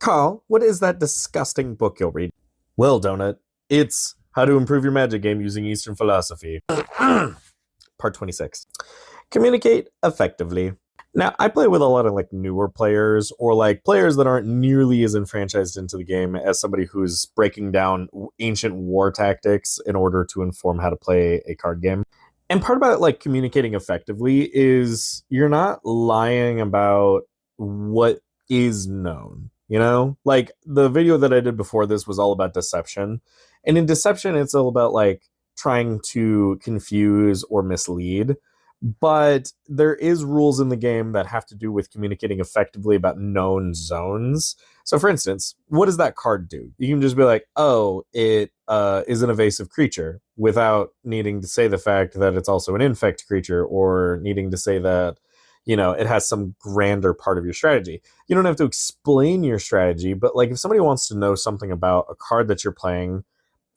Carl, what is that disgusting book you'll read? Well, Donut, it's How to Improve Your Magic Game Using Eastern Philosophy. Part 26. Communicate effectively. Now, I play with a lot of like newer players or like players that aren't nearly as enfranchised into the game as somebody who's breaking down ancient war tactics in order to inform how to play a card game. And part about like communicating effectively is you're not lying about what is known. You know, like the video that I did before this was all about deception. And in deception, it's all about like trying to confuse or mislead. But there is rules in the game that have to do with communicating effectively about known zones. So for instance, what does that card do? You can just be like, oh, it is an evasive creature without needing to say the fact that it's also an infect creature or needing to say that, you know, it has some grander part of your strategy. You don't have to explain your strategy, but like if somebody wants to know something about a card that you're playing,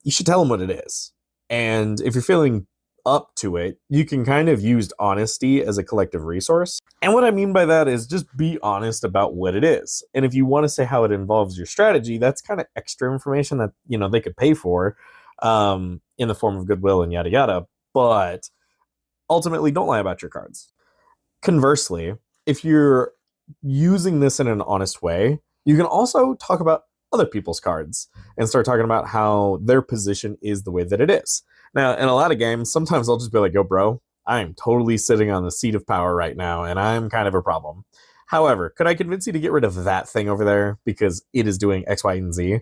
you should tell them what it is. And if you're feeling up to it, you can kind of use honesty as a collective resource. And what I mean by that is just be honest about what it is. And if you want to say how it involves your strategy, that's kind of extra information that, you know, they could pay for in the form of goodwill and yada yada. But ultimately, don't lie about your cards. Conversely, if you're using this in an honest way, you can also talk about other people's cards and start talking about how their position is the way that it is. Now, in a lot of games, sometimes I'll just be like, yo, bro, I am totally sitting on the seat of power right now, and I'm kind of a problem. However, could I convince you to get rid of that thing over there because it is doing X, Y, and Z?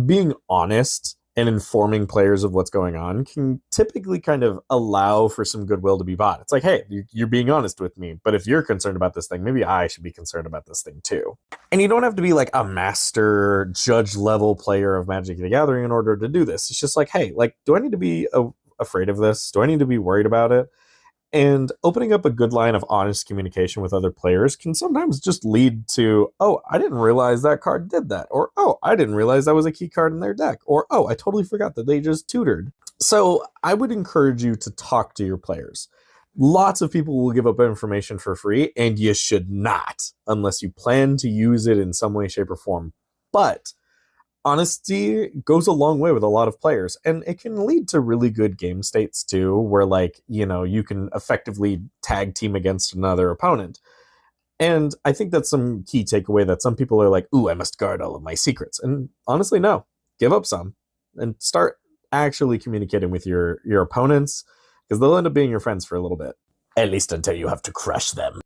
Being honest and informing players of what's going on can typically kind of allow for some goodwill to be bought. It's like, hey, you're being honest with me, but if you're concerned about this thing, maybe I should be concerned about this thing too. And you don't have to be like a master judge level player of Magic the Gathering in order to do this. It's just like, hey, like, do I need to be afraid of this? Do I need to be worried about it? And opening up a good line of honest communication with other players can sometimes just lead to, oh, I didn't realize that card did that. Or, oh, I didn't realize that was a key card in their deck. Or, oh, I totally forgot that they just tutored. So I would encourage you to talk to your players. Lots of people will give up information for free, and you should not, unless you plan to use it in some way, shape, or form. But honesty goes a long way with a lot of players, and it can lead to really good game states too, where like, you know, you can effectively tag team against another opponent. And I think that's some key takeaway that some people are like, ooh, I must guard all of my secrets. And honestly, no, give up some and start actually communicating with your opponents, because they'll end up being your friends for a little bit, at least until you have to crush them.